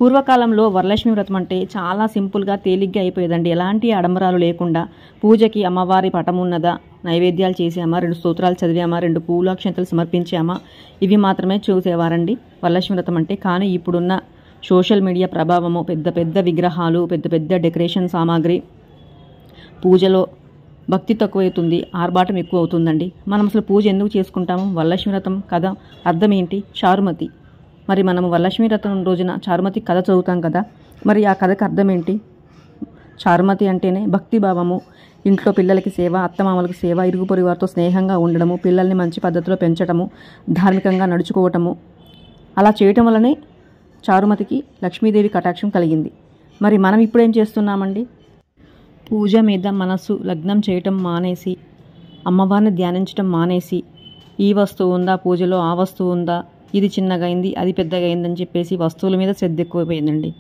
పూర్వకాలంలో వరలక్ష్మి వ్రతం అంటే చాలా సింపుల్గా తేలిగ్గా అయిపోయేదండి. ఎలాంటి ఆడంబరాలు లేకుండా పూజకి అమ్మవారి పటం ఉన్నదా, నైవేద్యాలు చేసామా, 2 స్తోత్రాలు చదివామా, 2 పూలు అక్షంతలు సమర్పించామా, ఇవి మాత్రమే చూసేవారండి వరలక్ష్మి వ్రతం అంటే. కానీ ఇప్పుడున్న సోషల్ మీడియా ప్రభావము, పెద్ద పెద్ద విగ్రహాలు, పెద్ద పెద్ద డెకరేషన్ సామాగ్రి, పూజలో భక్తి తక్కువవుతుంది, ఆర్భాటం ఎక్కువ అవుతుందండి. మనం అసలు పూజ ఎందుకు చేసుకుంటాము? వరలక్ష్మి వ్రతం కథ అర్థం ఏంటి? చారుమతి. మరి మనము వరలక్ష్మి వ్రతం రోజున చారుమతి కథ చదువుతాం కదా, మరి ఆ కథకు అర్థం ఏంటి? చారుమతి అంటేనే భక్తిభావము, ఇంట్లో పిల్లలకి సేవ, అత్తమామలకు సేవ, ఇరుగు పొరుగు వారితో స్నేహంగా ఉండడము, పిల్లల్ని మంచి పద్ధతిలో పెంచడము, ధార్మికంగా నడుచుకోవటము. అలా చేయటం వల్లనే చారుమతికి లక్ష్మీదేవి కటాక్షం కలిగింది. మరి మనం ఇప్పుడు ఏం చేస్తున్నామండి? పూజ మీద మనసు లగ్నం చేయటం మానేసి, అమ్మవారిని ధ్యానించటం మానేసి, ఈ వస్తువు ఉందా పూజలో, ఆ వస్తువు ఉందా, ఇది చిన్నగా అయింది, అది పెద్దగా అయిందని చెప్పేసి వస్తువుల మీద శ్రద్ధ ఎక్కువైపోయిందండి.